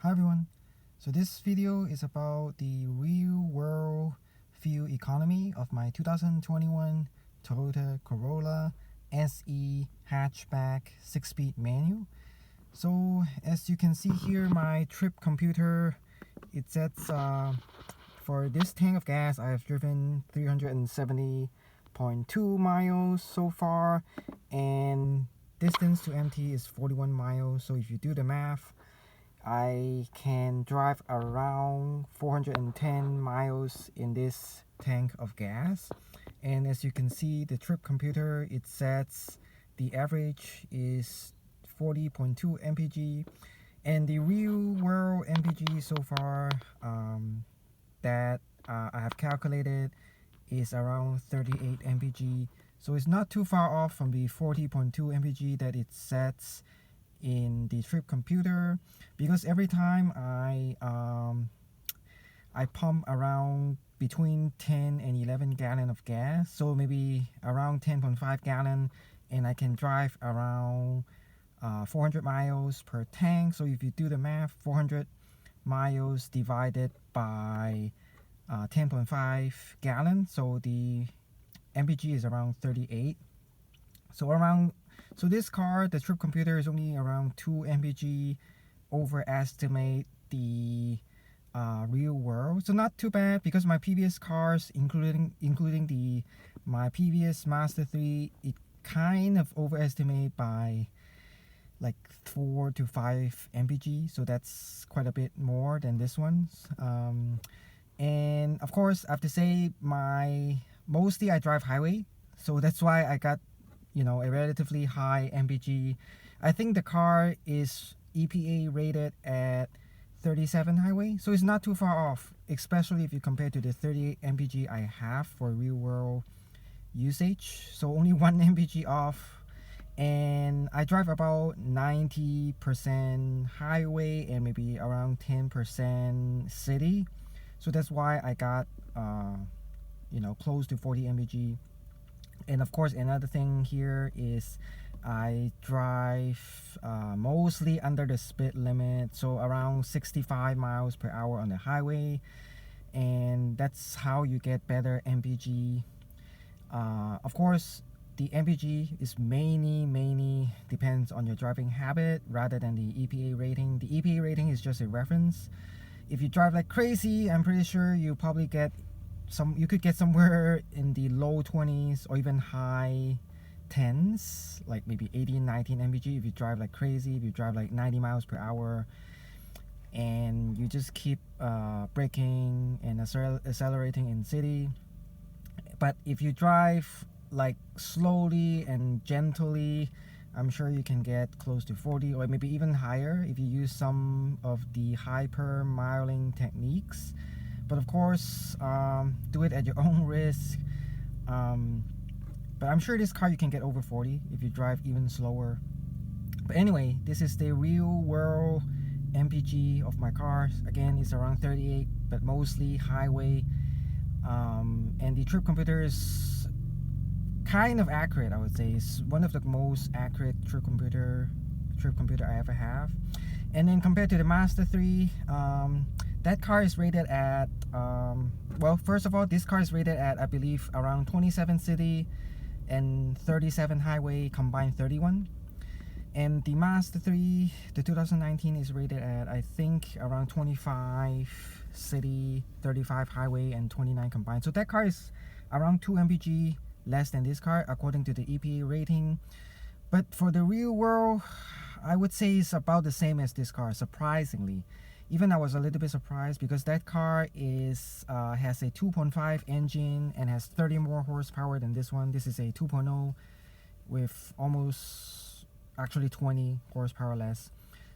Hi everyone. So this video is about the real world fuel economy of my 2021 Toyota Corolla SE hatchback 6-speed manual. So as you can see here, my trip computer, it sets for this tank of gas I have driven 370.2 miles so far, and distance to empty is 41 miles. So if you do the math, I can drive around 410 miles in this tank of gas. And as you can see, the trip computer, it sets the average is 40.2 mpg, and the real world mpg so far that I have calculated is around 38 mpg. So it's not too far off from the 40.2 mpg that it sets in the trip computer, because every time I pump around between 10 and 11 gallon of gas, so maybe around 10.5 gallon, and I can drive around 400 miles per tank. So if you do the math, 400 miles divided by 10.5 gallon, so the mpg is around 38. So this car, the trip computer, is only around 2 mpg overestimate the real world. So not too bad, because my previous cars, including my previous Mazda 3, it kind of overestimate by like 4 to 5 mpg. So that's quite a bit more than this one's. And of course, I have to say, mostly I drive highway, so that's why I got a relatively high mpg. I think the car is EPA rated at 37 highway, so it's not too far off, especially if you compare to the 38 mpg I have for real world usage. So only 1 mpg off, and I drive about 90% highway and maybe around 10% city. So that's why I got close to 40 mpg. And of course, another thing here is I drive mostly under the speed limit, so around 65 miles per hour on the highway, and that's how you get better mpg. Of course, the mpg is mainly depends on your driving habit rather than the EPA rating. The EPA rating is just a reference. If you drive like crazy, I'm pretty sure you probably you could get somewhere in the low 20s or even high 10s, like maybe 18, 19 mpg if you drive like crazy, if you drive like 90 miles per hour and you just keep braking and accelerating in city. But if you drive like slowly and gently, I'm sure you can get close to 40 or maybe even higher if you use some of the hyper miling techniques. But of course, do it at your own risk. But I'm sure this car you can get over 40 if you drive even slower. But anyway, this is the real world mpg of my car. Again, it's around 38, but mostly highway. And the trip computer is kind of accurate, I would say. It's one of the most accurate trip computer I ever have. And then compared to the Mazda 3, that car is rated at well, first of all, this car is rated at, I believe, around 27 city and 37 highway, combined 31. And the Mazda 3, the 2019, is rated at, I think, around 25 city, 35 highway, and 29 combined. So that car is around 2 mpg less than this car according to the EPA rating. But for the real world, I would say it's about the same as this car, surprisingly. Even I was a little bit surprised, because that car has a 2.5 engine and has 30 more horsepower than this one. This is a 2.0 with almost actually 20 horsepower less.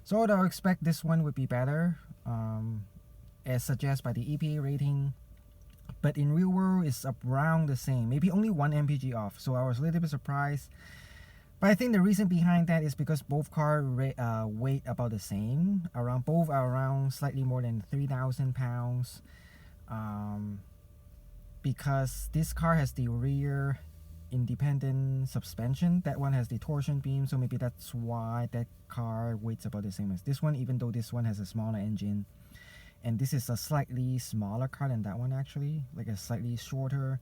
So I would expect this one would be better, as suggested by the EPA rating. But in real world, it's around the same, maybe only 1 mpg off. So I was a little bit surprised. But I think the reason behind that is because both cars weight about the same. Both are around slightly more than 3,000 pounds. Because this car has the rear independent suspension. That one has the torsion beam, so maybe that's why that car weighs about the same as this one, even though this one has a smaller engine. And this is a slightly smaller car than that one, actually, like a slightly shorter.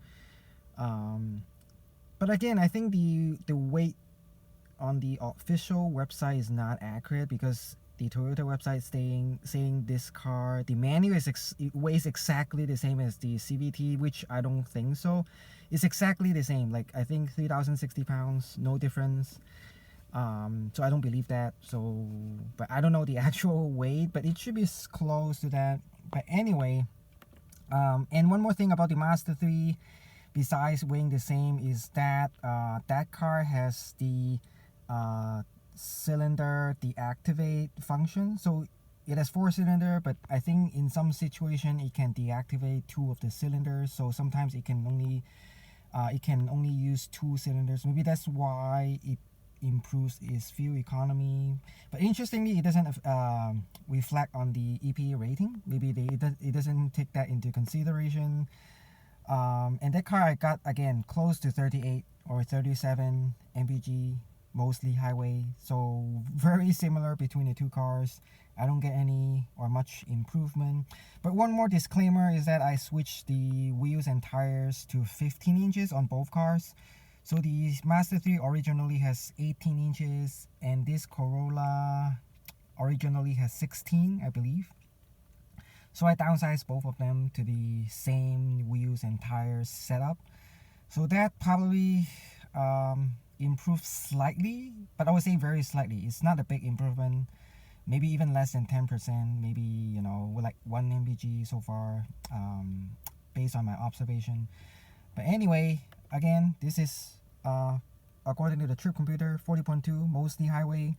But again, I think the weight on the official website is not accurate, because the Toyota website saying this car, the manual it weighs exactly the same as the CVT, which I don't think so. It's exactly the same, like I think 3,060 pounds, no difference. So I don't believe that. So, but I don't know the actual weight, but it should be close to that. But anyway, and one more thing about the Mazda 3, besides weighing the same, is that that car has the cylinder deactivate function. So it has 4-cylinder, but I think in some situation it can deactivate 2 of the cylinders. So sometimes it can only use 2 cylinders. Maybe that's why it improves its fuel economy. But interestingly, it doesn't reflect on the EPA rating. Maybe it doesn't take that into consideration. And that car I got, again, close to 38 or 37 mpg, mostly highway. So very similar between the two cars. I don't get any or much improvement. But one more disclaimer is that I switched the wheels and tires to 15 inches on both cars. So the Mazda 3 originally has 18 inches, and this Corolla originally has 16, I believe. So I downsized both of them to the same wheels and tires setup. So that probably improved slightly, but I would say very slightly. It's not a big improvement. Maybe even less than 10%, maybe, you know, like 1 mpg so far, based on my observation. But anyway, again, this is according to the trip computer, 40.2, mostly highway,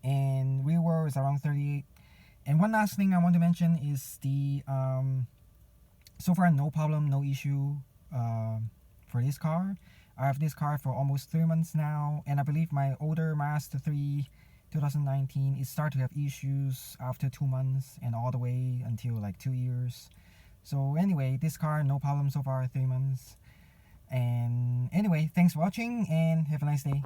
and real world is around 38. And one last thing I want to mention is the so far no problem, no issue for this car. I have this car for almost 3 months now, and I believe my older Mazda 3 2019 it started to have issues after 2 months and all the way until like 2 years. So anyway, this car no problem so far, 3 months. And anyway, thanks for watching and have a nice day.